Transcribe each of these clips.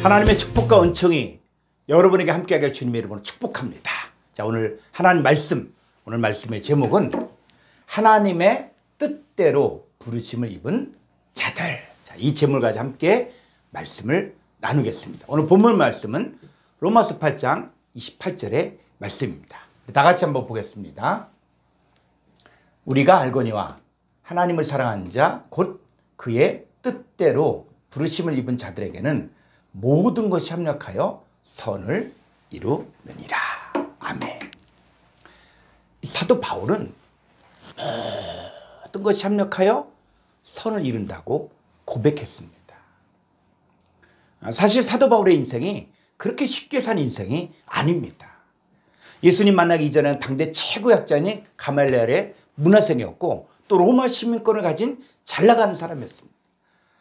하나님의 축복과 은총이 여러분에게 함께하길 주님의 이름으로 축복합니다. 자, 오늘 하나님 말씀, 오늘 말씀의 제목은 하나님의 뜻대로 부르심을 입은 자들. 자, 이 제목을 가지고 함께 말씀을 나누겠습니다. 오늘 본문 말씀은 로마서 8장 28절의 말씀입니다. 다 같이 한번 보겠습니다. 우리가 알거니와 하나님을 사랑하는 자 곧 그의 뜻대로 부르심을 입은 자들에게는 모든 것이 합력하여 선을 이루느니라. 아멘. 사도 바울은 모든 것이 합력하여 선을 이룬다고 고백했습니다. 사실 사도 바울의 인생이 그렇게 쉽게 산 인생이 아닙니다. 예수님 만나기 이전에는 당대 최고 학자인 가말리엘의 문화생이었고 또 로마 시민권을 가진 잘나가는 사람이었습니다.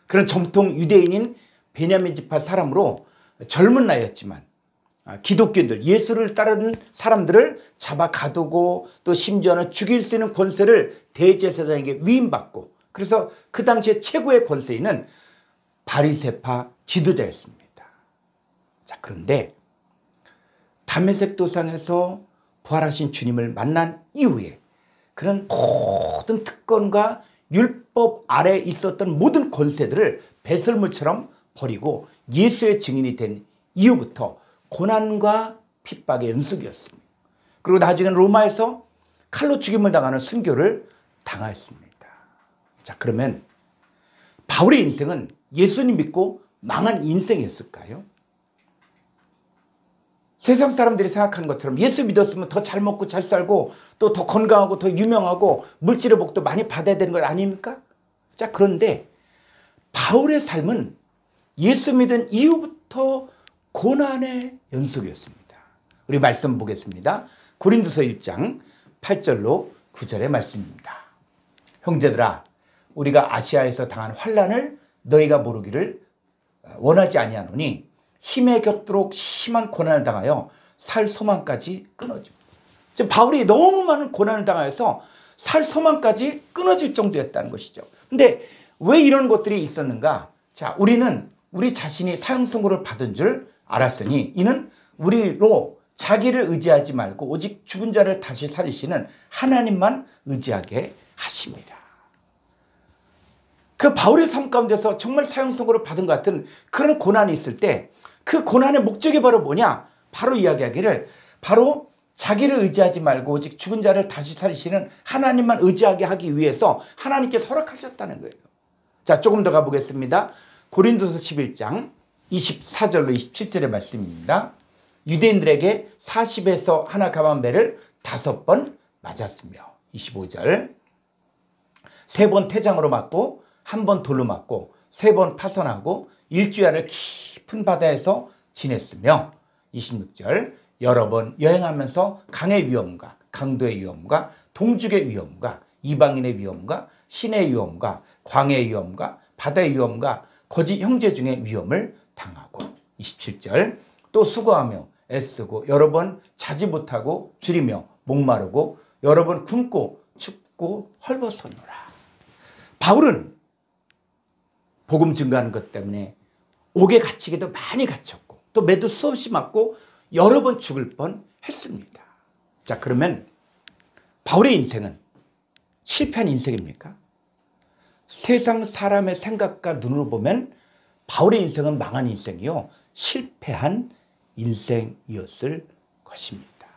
그런 정통 유대인인 베냐민 지파 사람으로 젊은 나이였지만 기독교인들, 예수를 따르는 사람들을 잡아 가두고 또 심지어는 죽일 수 있는 권세를 대제사장에게 위임받고, 그래서 그 당시에 최고의 권세인은 바리새파 지도자였습니다. 자, 그런데 다메섹 도상에서 부활하신 주님을 만난 이후에 그런 모든 특권과 율법 아래에 있었던 모든 권세들을 배설물처럼 버리고 예수의 증인이 된 이후부터 고난과 핍박의 연속이었습니다. 그리고 나중에는 로마에서 칼로 죽임을 당하는 순교를 당하였습니다. 자, 그러면 바울의 인생은 예수님 믿고 망한 인생이었을까요? 세상 사람들이 생각하는 것처럼 예수 믿었으면 더 잘 먹고 잘 살고 또 더 건강하고 더 유명하고 물질의 복도 많이 받아야 되는 것 아닙니까? 자, 그런데 바울의 삶은 예수 믿은 이후부터 고난의 연속이었습니다. 우리 말씀 보겠습니다. 고린도서 1장 8절로 9절의 말씀입니다. 형제들아, 우리가 아시아에서 당한 환난을 너희가 모르기를 원하지 아니하노니 힘에 겹도록 심한 고난을 당하여 살 소망까지 끊어집니다. 바울이 너무 많은 고난을 당하여서 살 소망까지 끊어질 정도였다는 것이죠. 근데 왜 이런 것들이 있었는가? 자, 우리는 우리 자신이 사형 선고를 받은 줄 알았으니 이는 우리로 자기를 의지하지 말고 오직 죽은 자를 다시 살리시는 하나님만 의지하게 하십니다. 그 바울의 삶 가운데서 정말 사형 선고를 받은 것 같은 그런 고난이 있을 때 그 고난의 목적이 바로 뭐냐? 바로 이야기하기를 바로 자기를 의지하지 말고 오직 죽은 자를 다시 살리시는 하나님만 의지하게 하기 위해서 하나님께서 허락하셨다는 거예요. 자, 조금 더 가보겠습니다. 고린도서 11장 24절로 27절의 말씀입니다. 유대인들에게 40에서 하나 가만배를 5번 맞았으며 25절 3번 태장으로 맞고 1번 돌로 맞고 3번 파선하고 일주일을 깊은 바다에서 지냈으며 26절 여러 번 여행하면서 강의 위험과 강도의 위험과 동죽의 위험과 이방인의 위험과 신의 위험과 광해의 위험과 바다의 위험과 거짓 형제 중의 위험을 당하고 27절 또 수고하며 애쓰고 여러 번 자지 못하고 줄이며 목마르고 여러 번 굶고 춥고 헐벗었노라. 바울은 복음 증거하는 것 때문에 옥에 갇히기도 많이 갇혔고 또 매도 수없이 맞고 여러 번 죽을 뻔 했습니다. 자, 그러면 바울의 인생은 실패한 인생입니까? 세상 사람의 생각과 눈으로 보면 바울의 인생은 망한 인생이요, 실패한 인생이었을 것입니다.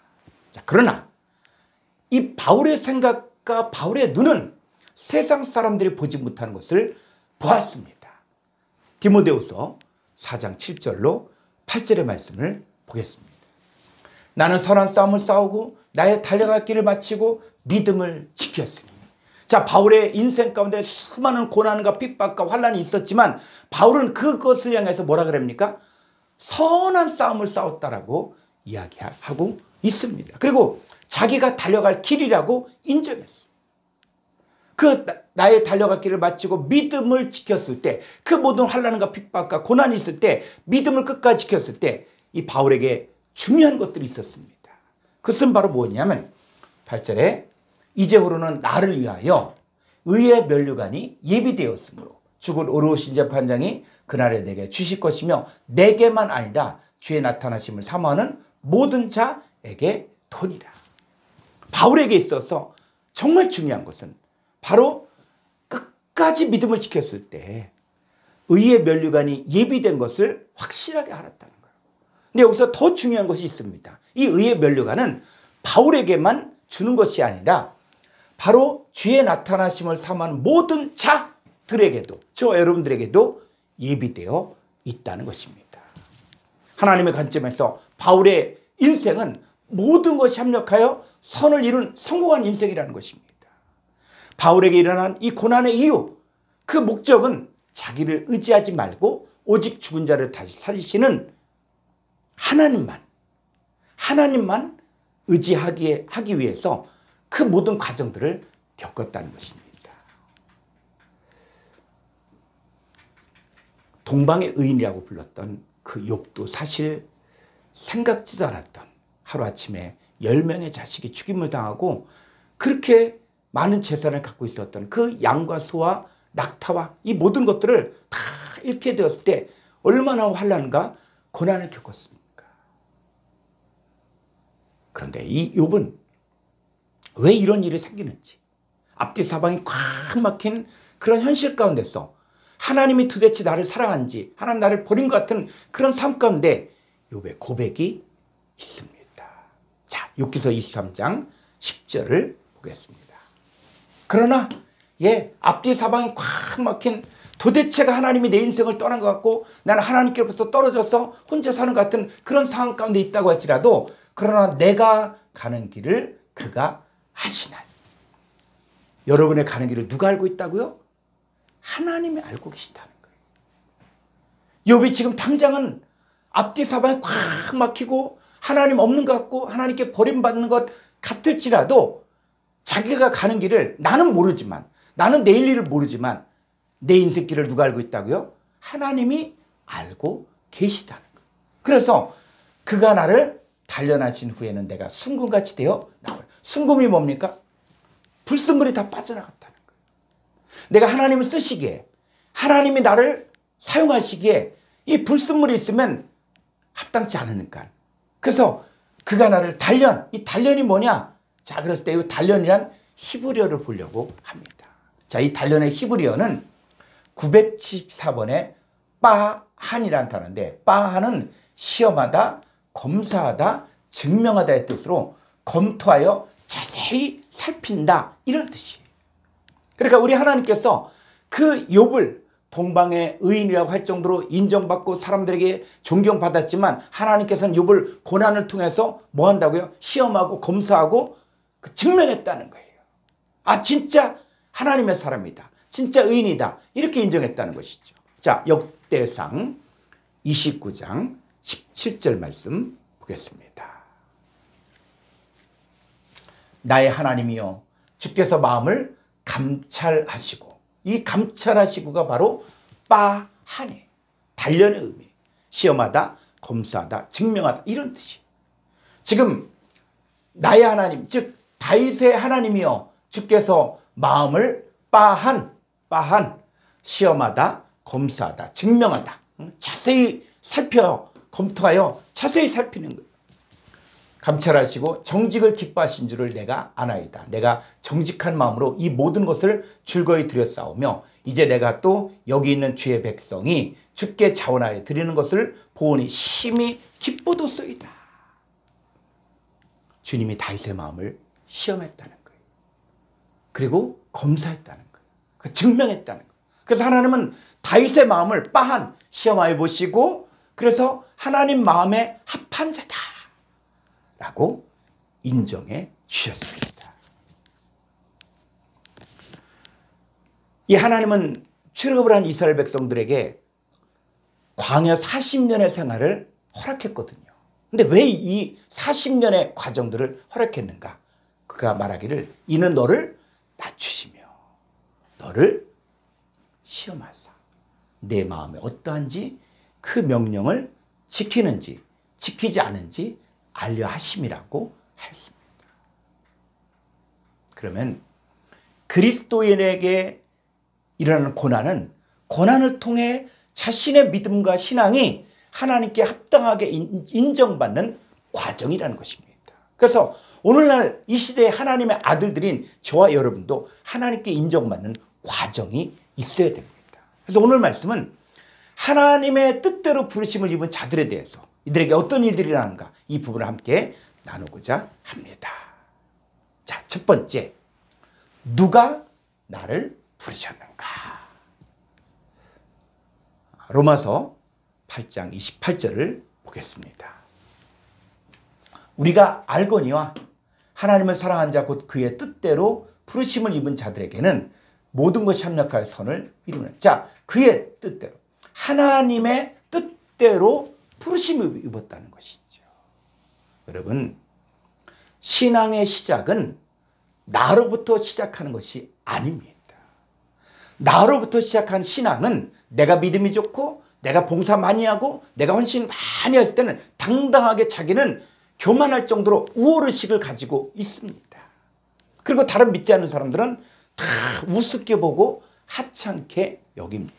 자, 그러나 이 바울의 생각과 바울의 눈은 세상 사람들이 보지 못하는 것을 보았습니다. 디모데후서 4장 7절로 8절의 말씀을 보겠습니다. 나는 선한 싸움을 싸우고 나의 달려갈 길을 마치고 믿음을 지켰으니. 자, 바울의 인생 가운데 수많은 고난과 핍박과 환난이 있었지만 바울은 그것을 향해서 뭐라 그럽니까? 선한 싸움을 싸웠다라고 이야기하고 있습니다. 그리고 자기가 달려갈 길이라고 인정했어요. 그 나의 달려갈 길을 마치고 믿음을 지켰을 때, 그 모든 환난과 핍박과 고난이 있을 때 믿음을 끝까지 지켰을 때 이 바울에게 중요한 것들이 있었습니다. 그것은 바로 뭐냐면 8절에 이제후로는 나를 위하여 의의 면류관이 예비되었으므로 죽을 의로우신 재판장이 그날에 내게 주실 것이며 내게만 아니라 주의 나타나심을 사모하는 모든 자에게 도니라. 바울에게 있어서 정말 중요한 것은 바로 끝까지 믿음을 지켰을 때 의의 면류관이 예비된 것을 확실하게 알았다는 거예요. 근데 여기서 더 중요한 것이 있습니다. 이 의의 면류관은 바울에게만 주는 것이 아니라 바로 주의 나타나심을 사모하는 모든 자들에게도, 저 여러분들에게도 예비되어 있다는 것입니다. 하나님의 관점에서 바울의 인생은 모든 것이 합력하여 선을 이룬 성공한 인생이라는 것입니다. 바울에게 일어난 이 고난의 이유, 그 목적은 자기를 의지하지 말고 오직 죽은 자를 다시 살리시는 하나님만 의지하기 위해서 그 모든 과정들을 겪었다는 것입니다. 동방의 의인이라고 불렀던 그 욥도 사실 생각지도 않았던 하루아침에 10명의 자식이 죽임을 당하고 그렇게 많은 재산을 갖고 있었던 그 양과 소와 낙타와 이 모든 것들을 다 잃게 되었을 때 얼마나 환난과 고난을 겪었습니까? 그런데 이 욥은 왜 이런 일이 생기는지, 앞뒤 사방이 꽉 막힌 그런 현실 가운데서 하나님이 도대체 나를 사랑한지, 하나님 나를 버린 것 같은 그런 삶 가운데 욥의 고백이 있습니다. 자, 욥기서 23장 10절을 보겠습니다. 그러나 앞뒤 사방이 꽉 막힌, 도대체가 하나님이 내 인생을 떠난 것 같고 나는 하나님께로부터 떨어져서 혼자 사는 것 같은 그런 상황 가운데 있다고 할지라도, 그러나 내가 가는 길을 그가 아시나니. 여러분의 가는 길을 누가 알고 있다고요? 하나님이 알고 계시다는 거예요. 욥이 지금 당장은 앞뒤 사방이 꽉 막히고 하나님 없는 것 같고 하나님께 버림받는 것 같을지라도 자기가 가는 길을 나는 모르지만, 나는 내일 일을 모르지만 내 인생길을 누가 알고 있다고요? 하나님이 알고 계시다는 거예요. 그래서 그가 나를 단련하신 후에는 내가 순금같이 되어 나올. 순금이 뭡니까? 불순물이 다 빠져나갔다는 거예요. 내가 하나님을 쓰시기에, 하나님이 나를 사용하시기에 이 불순물이 있으면 합당치 않으니까. 그래서 그가 나를 단련, 이 단련이 뭐냐? 자, 그랬을 때 이 단련이란 히브리어를 보려고 합니다. 자, 이 단련의 히브리어는 974번의 빠한이라는 단어인데, 빠한은 시험하다, 검사하다, 증명하다의 뜻으로 검토하여 자세히 살핀다, 이런 뜻이에요. 그러니까 우리 하나님께서 그 욥을 동방의 의인이라고 할 정도로 인정받고 사람들에게 존경받았지만, 하나님께서는 욥을 고난을 통해서 뭐 한다고요? 시험하고 검사하고 증명했다는 거예요. 아, 진짜 하나님의 사람이다, 진짜 의인이다, 이렇게 인정했다는 것이죠. 자, 역대상 29장 17절 말씀 보겠습니다. 나의 하나님이여, 주께서 마음을 감찰하시고, 이 감찰하시고가 바로 빠하네, 단련의 의미, 시험하다, 검사하다, 증명하다, 이런 뜻이에요. 지금 나의 하나님, 즉 다윗의 하나님이여, 주께서 마음을 빠한, 시험하다, 검사하다, 증명하다, 자세히 살펴 검토하여 자세히 살피는 거예요. 감찰하시고 정직을 기뻐하신 줄을 내가 아나이다. 내가 정직한 마음으로 이 모든 것을 즐거이 드렸사오며 이제 내가 또 여기 있는 주의 백성이 주께 자원하여 드리는 것을 보오니 심히 기쁘도소이다. 주님이 다윗의 마음을 시험했다는 거예요. 그리고 검사했다는 거예요. 증명했다는 거예요. 그래서 하나님은 다윗의 마음을 빠한, 시험하여 보시고, 그래서 하나님 마음에 합한 자다 라고 인정해 주셨습니다. 이 하나님은 출애굽을 한 이스라엘 백성들에게 광야 40년의 생활을 허락했거든요. 근데 왜 이 40년의 과정들을 허락했는가? 그가 말하기를 이는 너를 낮추시며 너를 시험하사 내 마음에 어떠한지 그 명령을 지키는지 지키지 않은지 알려 하심이라고 했습니다. 그러면 그리스도인에게 일어나는 고난은 고난을 통해 자신의 믿음과 신앙이 하나님께 합당하게 인정받는 과정이라는 것입니다. 그래서 오늘날 이 시대의 하나님의 아들들인 저와 여러분도 하나님께 인정받는 과정이 있어야 됩니다. 그래서 오늘 말씀은 하나님의 뜻대로 부르심을 입은 자들에 대해서 이들에게 어떤 일들이 일어나는가 이 부분을 함께 나누고자 합니다. 자, 첫 번째, 누가 나를 부르셨는가? 로마서 8장 28절을 보겠습니다. 우리가 알거니와 하나님을 사랑한 자 곧 그의 뜻대로 부르심을 입은 자들에게는 모든 것이 합력하여 선을 이루는. 자, 그의 뜻대로, 하나님의 뜻대로 부르심을 입었다는 것이죠. 여러분, 신앙의 시작은 나로부터 시작하는 것이 아닙니다. 나로부터 시작한 신앙은 내가 믿음이 좋고 내가 봉사 많이 하고 내가 헌신 많이 했을 때는 당당하게 자기는 교만할 정도로 우월의식을 가지고 있습니다. 그리고 다른 믿지 않는 사람들은 다 우습게 보고 하찮게 여깁니다.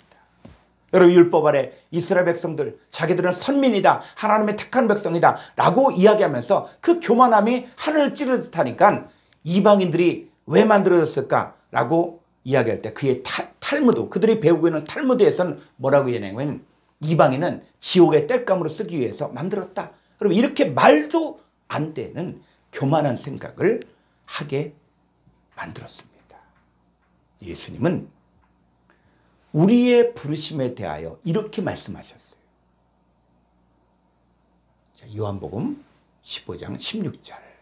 여러분, 율법 아래 이스라엘 백성들 자기들은 선민이다, 하나님의 택한 백성이다 라고 이야기하면서 그 교만함이 하늘을 찌르듯 하니까 이방인들이 왜 만들어졌을까 라고 이야기할 때 그의 탈무드, 그들이 배우고 있는 탈무드에서는 뭐라고 이야기하냐면 이방인은 지옥의 땔감으로 쓰기 위해서 만들었다. 그럼 이렇게 말도 안 되는 교만한 생각을 하게 만들었습니다. 예수님은 우리의 부르심에 대하여 이렇게 말씀하셨어요. 자, 요한복음 15장 16절.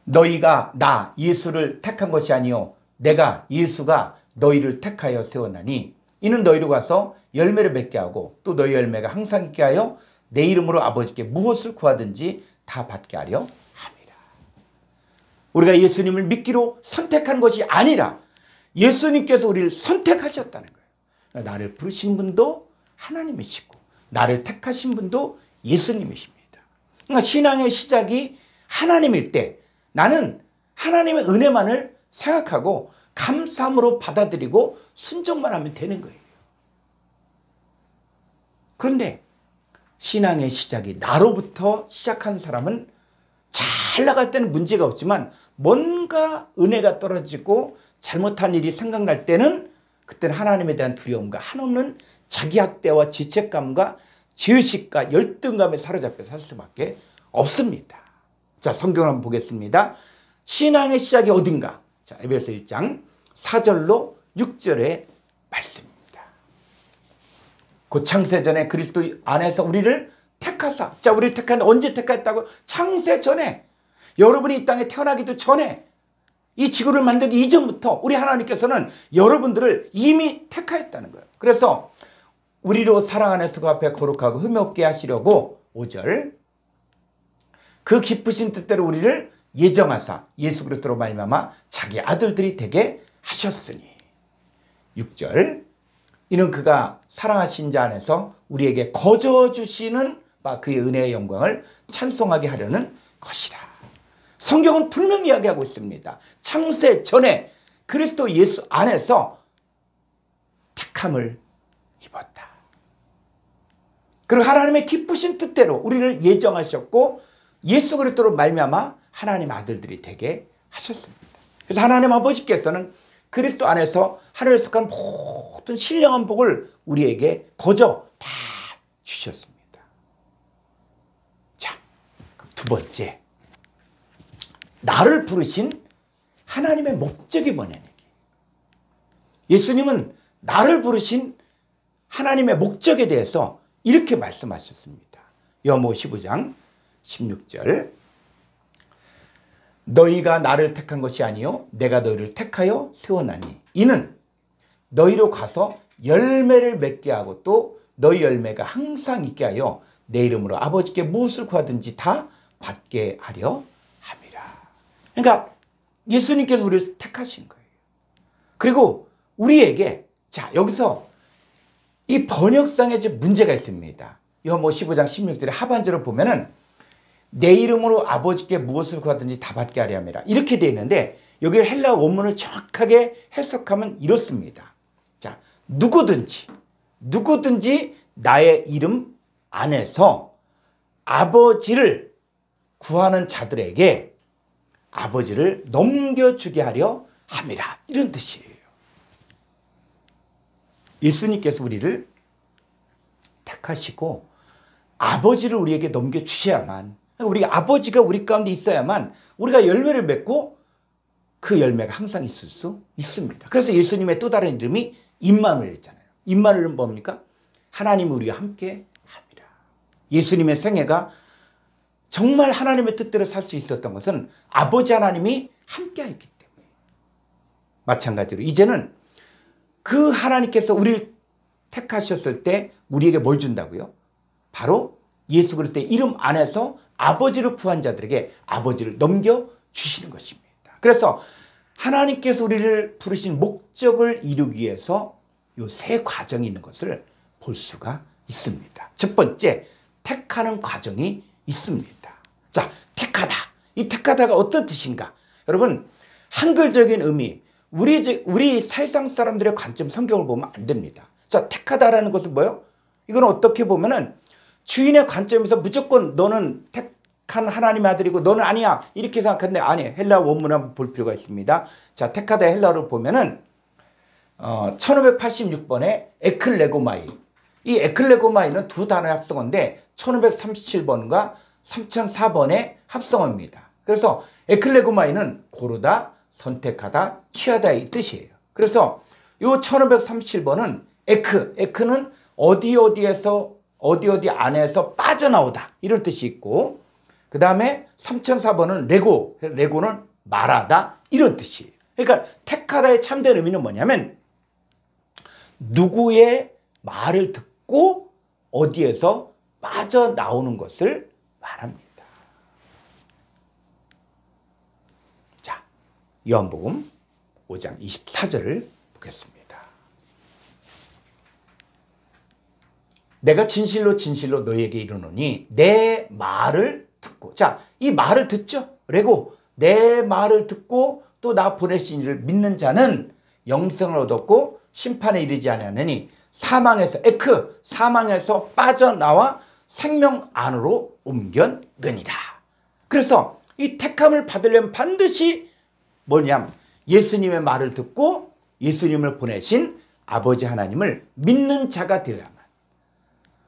너희가 나 예수를 택한 것이 아니요 내가 예수가 너희를 택하여 세웠나니 이는 너희로 가서 열매를 맺게 하고 또 너희 열매가 항상 있게 하여 내 이름으로 아버지께 무엇을 구하든지 다 받게 하려 함이라. 우리가 예수님을 믿기로 선택한 것이 아니라 예수님께서 우리를 선택하셨다는 거예요. 나를 부르신 분도 하나님이시고 나를 택하신 분도 예수님이십니다. 그러니까 신앙의 시작이 하나님일 때 나는 하나님의 은혜만을 생각하고 감사함으로 받아들이고 순종만 하면 되는 거예요. 그런데 신앙의 시작이 나로부터 시작한 사람은 잘 나갈 때는 문제가 없지만 뭔가 은혜가 떨어지고 잘못한 일이 생각날 때는 그때는 하나님에 대한 두려움과 한없는 자기학대와 죄책감과 죄의식과 열등감에 사로잡혀 살 수밖에 없습니다. 자, 성경을 한번 보겠습니다. 신앙의 시작이 어딘가? 자, 에베소 1장 4절로 6절의 말씀입니다. 곧 창세전에 그리스도 안에서 우리를 택하사. 자, 우리를 택한 언제 택했다고? 창세전에, 여러분이 이 땅에 태어나기도 전에, 이 지구를 만들기 이전부터 우리 하나님께서는 여러분들을 이미 택하였다는 거예요. 그래서 우리로 사랑 안에서 그 앞에 거룩하고 흠이 없게 하시려고 5절 그 기쁘신 뜻대로 우리를 예정하사 예수 그리스도로 말미암아 자기 아들들이 되게 하셨으니 6절 이는 그가 사랑하신 자 안에서 우리에게 거저 주시는 바 그의 은혜의 영광을 찬송하게 하려는 것이라. 성경은 분명히 이야기하고 있습니다. 창세 전에 그리스도 예수 안에서 택함을 입었다. 그리고 하나님의 기쁘신 뜻대로 우리를 예정하셨고 예수 그리스도로 말미암아 하나님 아들들이 되게 하셨습니다. 그래서 하나님 아버지께서는 그리스도 안에서 하늘에 속한 모든 신령한 복을 우리에게 거저 다 주셨습니다. 자, 두 번째, 나를 부르신 하나님의 목적이 뭐냐는 얘기예요. 예수님은 나를 부르신 하나님의 목적에 대해서 이렇게 말씀하셨습니다. 요한복음 15장 16절 너희가 나를 택한 것이 아니요 내가 너희를 택하여 세워나니 이는 너희로 가서 열매를 맺게 하고 또 너희 열매가 항상 있게 하여 내 이름으로 아버지께 무엇을 구하든지 다 받게 하려 함이라. 그러니까 예수님께서 우리를 택하신 거예요. 그리고 우리에게 자 여기서 이 번역상에 문제가 있습니다. 요한복음 15장 16절의 하반절을 보면은 내 이름으로 아버지께 무엇을 구하든지 다 받게 하려 함이라 이렇게 되어 있는데 여기 헬라어 원문을 정확하게 해석하면 이렇습니다. 누구든지 나의 이름 안에서 아버지를 구하는 자들에게 아버지를 넘겨주게 하려 함이라. 이런 뜻이에요. 예수님께서 우리를 택하시고 아버지를 우리에게 넘겨주셔야만, 우리 아버지가 우리 가운데 있어야만 우리가 열매를 맺고 그 열매가 항상 있을 수 있습니다. 그래서 예수님의 또 다른 이름이 임마누엘이잖아요. 임마누엘은 뭡니까? 하나님이 우리와 함께 합니다. 예수님의 생애가 정말 하나님의 뜻대로 살 수 있었던 것은 아버지 하나님이 함께 했기 때문에. 마찬가지로 이제는 그 하나님께서 우리를 택하셨을 때 우리에게 뭘 준다고요? 바로 예수 그리스도의 이름 안에서 아버지를 구한 자들에게 아버지를 넘겨주시는 것입니다. 그래서 하나님께서 우리를 부르신 목적을 이루기 위해서 이 세 과정이 있는 것을 볼 수가 있습니다. 첫 번째, 택하는 과정이 있습니다. 자, 택하다. 이 택하다가 어떤 뜻인가? 여러분, 한글적인 의미, 우리 세상 사람들의 관점, 성경을 보면 안 됩니다. 자, 택하다라는 것은 뭐예요? 이건 어떻게 보면은 주인의 관점에서 무조건 너는 택한 하나님의 아들이고 너는 아니야, 이렇게 생각하는데 아니에요. 헬라 원문 한번 볼 필요가 있습니다. 자, 택하다 헬라어를 보면은 1586번에 에클레고마이. 이 에클레고마이는 두 단어의 합성어인데 1537번과 3004번의 합성어입니다. 그래서 에클레고마이는 고르다, 선택하다, 취하다 이 뜻이에요. 그래서 이 1537번은 에크는 어디에서 어디 안에서 빠져나오다 이런 뜻이 있고, 그 다음에 3004번은 레고는 말하다 이런 뜻이에요. 그러니까 택하다의 참된 의미는 뭐냐면 누구의 말을 듣고 어디에서 빠져나오는 것을 말합니다. 자, 요한복음 5장 24절을 보겠습니다. 내가 진실로 진실로 너희에게 이르노니 내 말을 듣고, 자, 이 말을 듣죠? 레고, 내 말을 듣고 또 나 보내신 이를 믿는 자는 영생을 얻었고 심판에 이르지 아니하느니 사망에서 빠져나와 생명 안으로 옮겨느니라. 그래서 이 택함을 받으려면 반드시 뭐냐면 예수님의 말을 듣고 예수님을 보내신 아버지 하나님을 믿는 자가 되어야만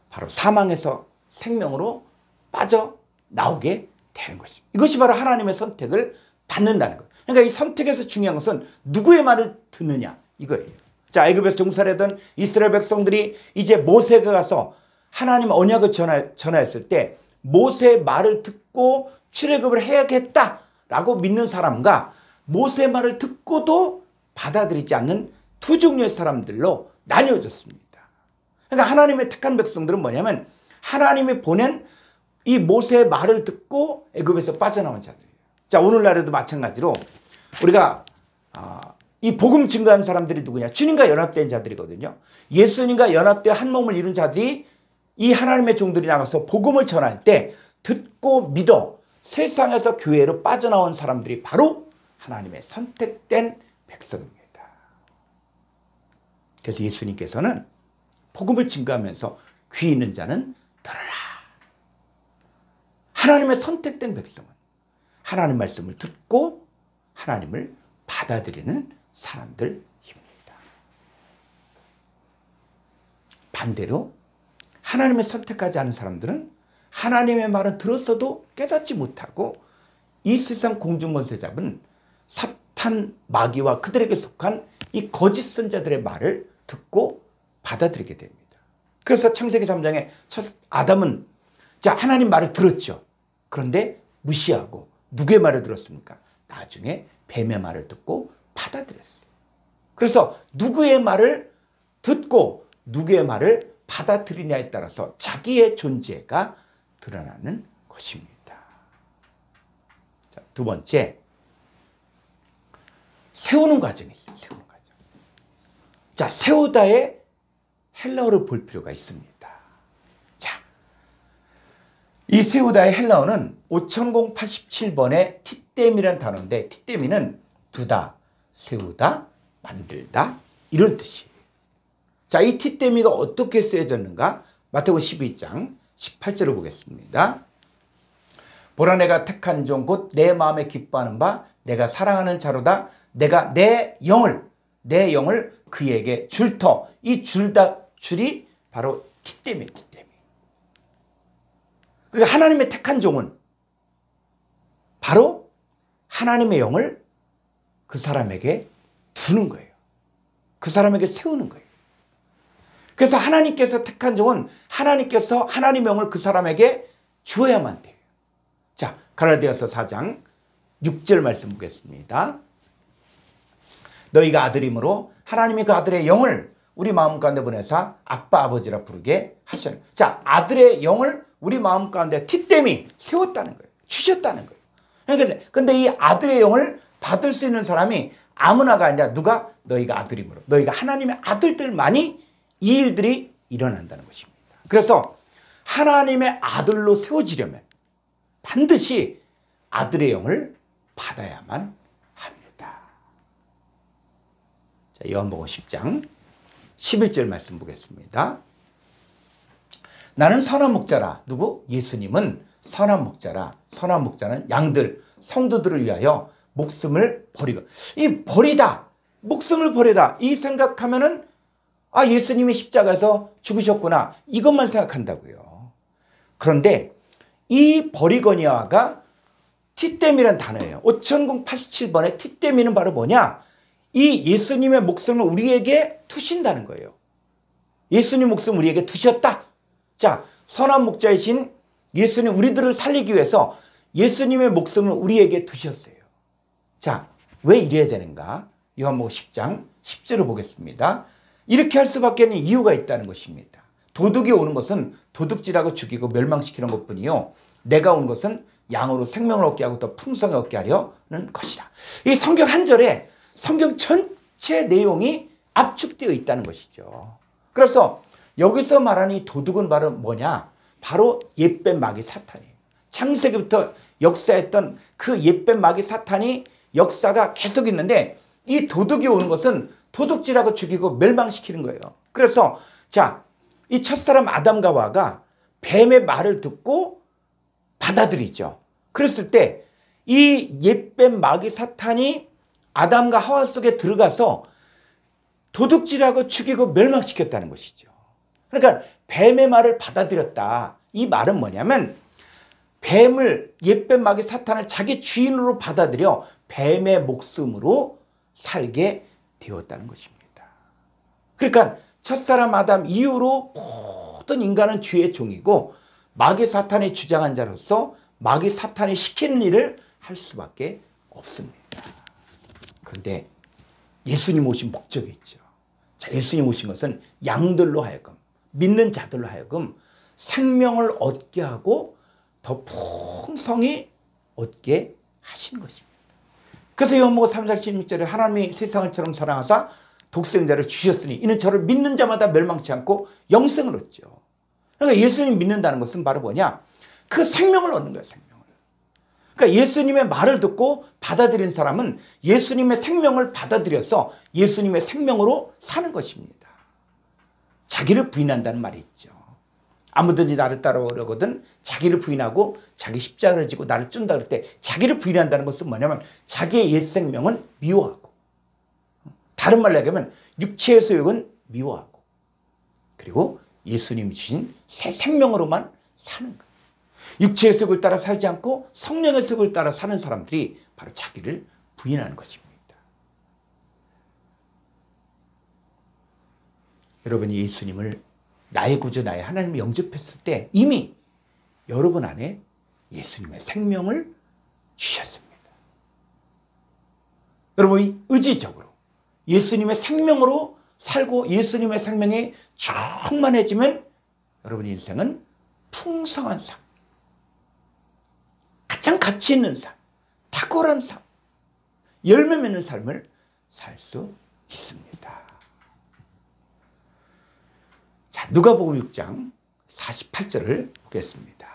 바로 사망에서 생명으로 빠져나오게 되는 것입니다. 이것이 바로 하나님의 선택을 받는다는 거예요. 그러니까 이 선택에서 중요한 것은 누구의 말을 듣느냐 이거예요. 자, 애굽에서 종살이하던 이스라엘 백성들이 이제 모세가 가서 하나님 언약을 전하였을 때 모세의 말을 듣고 출애굽을 해야겠다라고 믿는 사람과 모세의 말을 듣고도 받아들이지 않는 두 종류의 사람들로 나뉘어졌습니다. 그러니까 하나님의 택한 백성들은 뭐냐면 하나님이 보낸 이 모세의 말을 듣고 애굽에서 빠져나온 자들이에요. 자, 오늘날에도 마찬가지로 우리가 이 복음 증거하는 사람들이 누구냐? 주님과 연합된 자들이거든요. 예수님과 연합되어 한 몸을 이룬 자들이 이 하나님의 종들이 나가서 복음을 전할 때 듣고 믿어 세상에서 교회로 빠져나온 사람들이 바로 하나님의 선택된 백성입니다. 그래서 예수님께서는 복음을 증거하면서 귀 있는 자는 들어라. 하나님의 선택된 백성은 하나님 말씀을 듣고 하나님을 받아들이는 사람들입니다. 반대로 하나님을 선택하지 않은 사람들은 하나님의 말은 들었어도 깨닫지 못하고 이 세상 공중권세 잡은 사탄 마귀와 그들에게 속한 이 거짓 선자들의 말을 듣고 받아들이게 됩니다. 그래서 창세기 3장에 첫 아담은 자, 하나님 말을 들었죠. 그런데 무시하고 누구의 말을 들었습니까? 나중에 뱀의 말을 듣고 받아들였어요. 그래서 누구의 말을 듣고 누구의 말을 받아들이냐에 따라서 자기의 존재가 드러나는 것입니다. 자, 두 번째, 세우는 과정이 있어요. 세우는 과정. 자, 세우다의 헬라어를 볼 필요가 있습니다. 자, 이 세우다의 헬라어는 5087번의 티댐이라는 단어인데 티댐이는 두다, 세우다, 만들다 이런 뜻이에요. 자, 이 티 때미가 어떻게 쓰여졌는가? 마태복음 12장 18절을 보겠습니다. 보라 내가 택한 종 곧 내 마음에 기뻐하는 바 내가 사랑하는 자로다. 내가 내 영을 그에게 줄 터. 이 줄이 바로 티 때미. 그러니까 하나님의 택한 종은 바로 하나님의 영을 그 사람에게 두는 거예요. 그 사람에게 세우는 거예요. 그래서 하나님께서 택한 종은 하나님께서 하나님의 영을 그 사람에게 주어야만 돼요. 자, 갈라디아서 4장 6절 말씀 보겠습니다. 너희가 아들이므로 하나님이 그 아들의 영을 우리 마음 가운데 보내사 아빠 아버지라 부르게 하셨어요. 자, 아들의 영을 우리 마음 가운데 티 때미 세웠다는 거예요. 주셨다는 거예요. 근데 이 아들의 영을 받을 수 있는 사람이 아무나가 아니라 누가? 너희가 아들이므로. 너희가 하나님의 아들들만이 이 일들이 일어난다는 것입니다. 그래서 하나님의 아들로 세워지려면 반드시 아들의 영을 받아야만 합니다. 자, 요한복음 10장 11절 말씀 보겠습니다. 나는 선한 목자라. 누구? 예수님은 선한 목자라. 선한 목자는 양들, 성도들을 위하여 목숨을 버리고. 이 버리다, 목숨을 버리다 이 생각하면은 아, 예수님이 십자가에서 죽으셨구나 이것만 생각한다고요. 그런데 이 버리거니아가 티 때미란 단어예요. 5087번의 티 때미는 바로 뭐냐? 이 예수님의 목숨을 우리에게 두신다는 거예요. 예수님 목숨을 우리에게 두셨다. 자, 선한 목자이신 예수님 우리들을 살리기 위해서 예수님의 목숨을 우리에게 두셨어요. 자, 왜 이래야 되는가? 요한복음 10장 10절을 보겠습니다. 이렇게 할 수밖에 없는 이유가 있다는 것입니다. 도둑이 오는 것은 도둑질하고 죽이고 멸망시키는 것뿐이요 내가 온 것은 양으로 생명을 얻게 하고 더 풍성히 얻게 하려는 것이다. 이 성경 한 절에 성경 전체 내용이 압축되어 있다는 것이죠. 그래서 여기서 말하는 이 도둑은 바로 뭐냐? 바로 옛뱀 마귀 사탄이에요. 창세기부터 역사했던 그 옛뱀 마귀 사탄이 역사가 계속 있는데 이 도둑이 오는 것은 도둑질하고 죽이고 멸망시키는 거예요. 그래서 자, 이 첫사람 아담과 하와가 뱀의 말을 듣고 받아들이죠. 그랬을 때 이 옛뱀 마귀 사탄이 아담과 하와 속에 들어가서 도둑질하고 죽이고 멸망시켰다는 것이죠. 그러니까 뱀의 말을 받아들였다. 이 말은 뭐냐면 뱀을 옛뱀 마귀 사탄을 자기 주인으로 받아들여 뱀의 목숨으로 살게 되었다는 것입니다. 그러니까 첫사람 아담 이후로 모든 인간은 죄의 종이고 마귀 사탄이 주장한 자로서 마귀 사탄이 시키는 일을 할 수밖에 없습니다. 그런데 예수님 오신 목적이 있죠. 자, 예수님 오신 것은 양들로 하여금 믿는 자들로 하여금 생명을 얻게 하고 더 풍성히 얻게 하신 것입니다. 그래서 요한복음 3장 16절에 하나님이 세상을처럼 사랑하사 독생자를 주셨으니 이는 저를 믿는 자마다 멸망치 않고 영생을 얻죠. 그러니까 예수님 믿는다는 것은 바로 뭐냐? 그 생명을 얻는 거예요. 생명을. 그러니까 예수님의 말을 듣고 받아들인 사람은 예수님의 생명을 받아들여서 예수님의 생명으로 사는 것입니다. 자기를 부인한다는 말이 있죠. 아무든지 나를 따라오려거든 자기를 부인하고 자기 십자가를 지고 나를 쫓는다 그럴 때 자기를 부인한다는 것은 뭐냐면 자기의 옛 생명은 미워하고 다른 말로 얘기하면 육체의 소욕은 미워하고 그리고 예수님이 주신 새 생명으로만 사는 거예요. 육체의 소욕을 따라 살지 않고 성령의 소욕을 따라 사는 사람들이 바로 자기를 부인하는 것입니다. 여러분이 예수님을 나의 구주 나의 하나님을 영접했을 때 이미 여러분 안에 예수님의 생명을 주셨습니다. 여러분이 의지적으로 예수님의 생명으로 살고 예수님의 생명이 충만해지면 여러분의 인생은 풍성한 삶, 가장 가치 있는 삶, 탁월한 삶, 열매 맺는 삶을 살 수 있습니다. 자, 누가복음 6장 48절을 보겠습니다.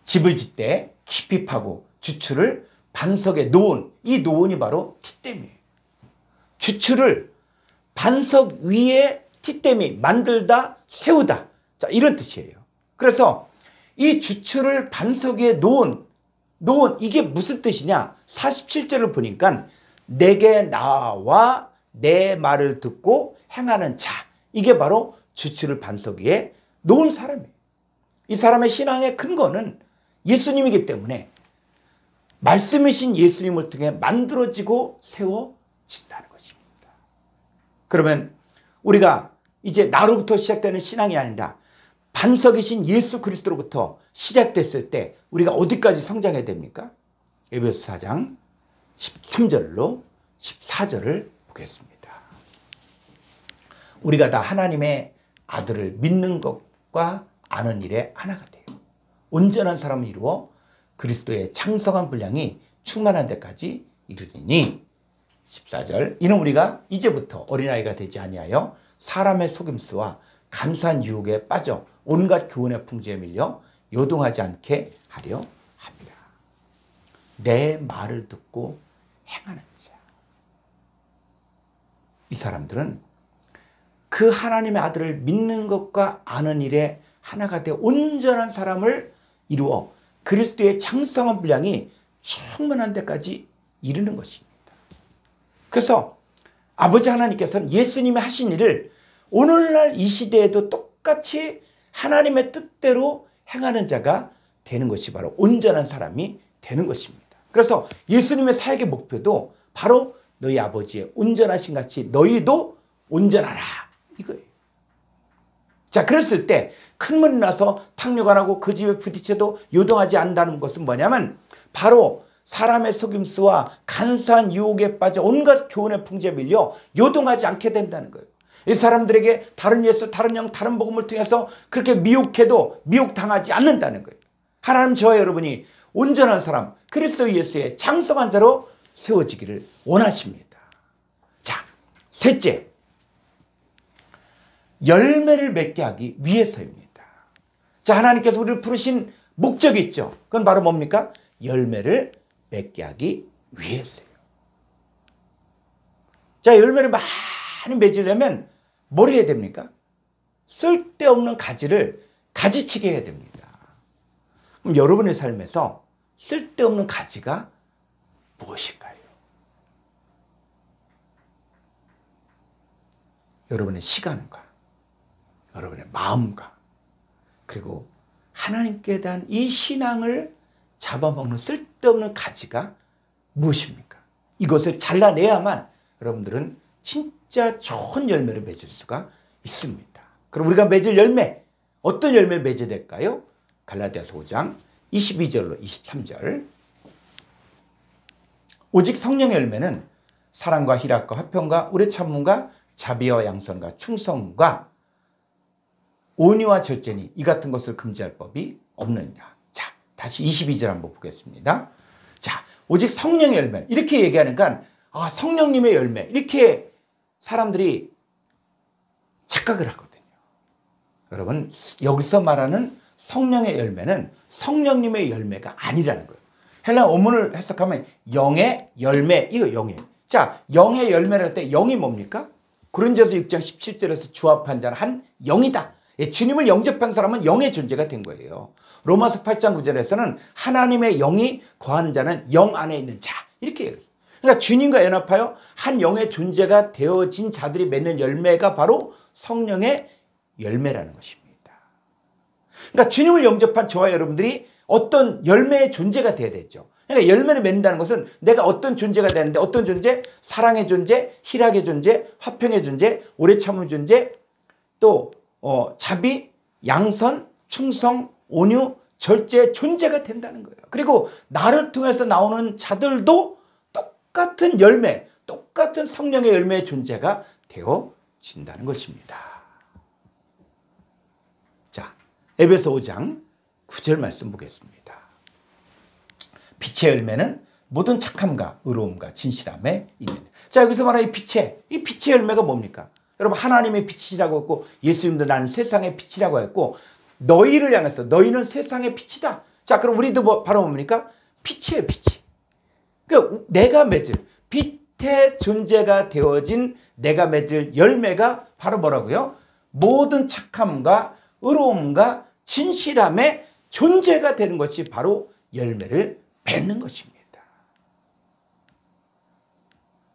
집을 짓되 깊이 파고 주추를 반석에 놓은 이 놓은이 바로 티 때문이에요. 주추를 반석 위에 티떼미 만들다 세우다. 자, 이런 뜻이에요. 그래서 이 주추를 반석 위에 놓은 이게 무슨 뜻이냐? 47절을 보니까 내게 나와 내 말을 듣고 행하는 자. 이게 바로 주추를 반석 위에 놓은 사람이에요. 이 사람의 신앙의 근거는 예수님이기 때문에 말씀이신 예수님을 통해 만들어지고 세워진다는 것입니다. 그러면 우리가 이제 나로부터 시작되는 신앙이 아니라 반석이신 예수 그리스도로부터 시작됐을 때 우리가 어디까지 성장해야 됩니까? 에베소 4장 13절로 14절을 보겠습니다. 우리가 다 하나님의 아들을 믿는 것과 아는 일에 하나가 돼요. 온전한 사람을 이루어 그리스도의 창성한 분량이 충만한 데까지 이르리니 14절 이는 우리가 이제부터 어린아이가 되지 아니하여 사람의 속임수와 간사한 유혹에 빠져 온갖 교훈의 풍조에 밀려 요동하지 않게 하려 합니다. 내 말을 듣고 행하는 자. 이 사람들은 그 하나님의 아들을 믿는 것과 아는 일에 하나가 되어 온전한 사람을 이루어 그리스도의 창성한 분량이 충만한 데까지 이르는 것입니다. 그래서 아버지 하나님께서는 예수님이 하신 일을 오늘날 이 시대에도 똑같이 하나님의 뜻대로 행하는 자가 되는 것이 바로 온전한 사람이 되는 것입니다. 그래서 예수님의 사역의 목표도 바로 너희 아버지의 온전하신 같이 너희도 온전하라 이거예요. 자, 그랬을 때 큰 문이 나서 탕류가 나고 그 집에 부딪혀도 요동하지 않는다는 것은 뭐냐면 바로 사람의 속임수와 간사한 유혹에 빠져 온갖 교훈의 풍조에 밀려 요동하지 않게 된다는 거예요. 이 사람들에게 다른 예수, 다른 영, 다른 복음을 통해서 그렇게 미혹해도 미혹당하지 않는다는 거예요. 하나님 저와 여러분이 온전한 사람, 그리스도 예수의 장성한 자로 세워지기를 원하십니다. 자, 셋째, 열매를 맺게 하기 위해서입니다. 자, 하나님께서 우리를 부르신 목적이 있죠. 그건 바로 뭡니까? 열매를 맺게 하기 위해서요. 자, 열매를 많이 맺으려면 뭘 해야 됩니까? 쓸데없는 가지를 가지치게 해야 됩니다. 그럼 여러분의 삶에서 쓸데없는 가지가 무엇일까요? 여러분의 시간과 여러분의 마음과 그리고 하나님께 대한 이 신앙을 잡아먹는 쓸데없는 가지가 무엇입니까? 이것을 잘라내야만 여러분들은 진짜 좋은 열매를 맺을 수가 있습니다. 그럼 우리가 맺을 열매, 어떤 열매를 맺어야 될까요? 갈라디아서 5장 22절로 23절. 오직 성령의 열매는 사랑과 희락과 화평과 오래 참음과 자비와 양선과 충성과 온유와 절제니 이 같은 것을 금지할 법이 없느니라. 자, 다시 22절 한번 보겠습니다. 자, 오직 성령의 열매 이렇게 얘기하니까 성령님의 열매 이렇게 사람들이 착각을 하거든요. 여러분, 여기서 말하는 성령의 열매는 성령님의 열매가 아니라는 거예요. 헬라 원문을 해석하면 영의 열매, 이거 영의. 자, 영의 열매를 할 때 영이 뭡니까? 고린도서 6장 17절에서 주합한 자는 한 영이다. 주님을 영접한 사람은 영의 존재가 된 거예요. 로마서 8장 9절에서는 하나님의 영이 거하는 자는 영 안에 있는 자. 이렇게 얘기해요. 그러니까 주님과 연합하여 한 영의 존재가 되어진 자들이 맺는 열매가 바로 성령의 열매라는 것입니다. 그러니까 주님을 영접한 저와 여러분들이 어떤 열매의 존재가 돼야 되죠. 그러니까 열매를 맺는다는 것은 내가 어떤 존재가 되는데 어떤 존재? 사랑의 존재, 희락의 존재, 화평의 존재, 오래 참음의 존재, 또 자비, 양선, 충성, 온유, 절제의 존재가 된다는 거예요. 그리고 나를 통해서 나오는 자들도 똑같은 열매, 똑같은 성령의 열매의 존재가 되어진다는 것입니다. 자, 에베소 5장 9절 말씀 보겠습니다. 빛의 열매는 모든 착함과 의로움과 진실함에 있는. 자, 여기서 말하는 이 빛의 열매가 뭡니까? 여러분, 하나님의 빛이라고 했고 예수님도 나는 세상의 빛이라고 했고 너희를 향해서 너희는 세상의 빛이다. 자, 그럼 우리도 바로 뭡니까? 빛이에요, 빛이. 그러니까 내가 맺을 빛의 끝에 존재가 되어진 내가 맺을 열매가 바로 뭐라고요? 모든 착함과 의로움과 진실함의 존재가 되는 것이 바로 열매를 맺는 것입니다.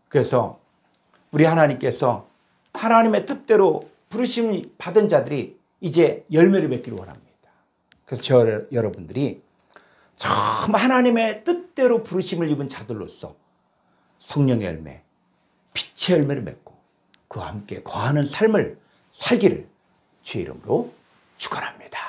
그래서 우리 하나님께서 하나님의 뜻대로 부르심 받은 자들이 이제 열매를 맺기를 원합니다. 그래서 여러분들이 정말 하나님의 뜻대로 부르심을 입은 자들로서 성령의 열매, 빛의 열매를 맺고 그와 함께 거하는 삶을 살기를 주의 이름으로 축원합니다.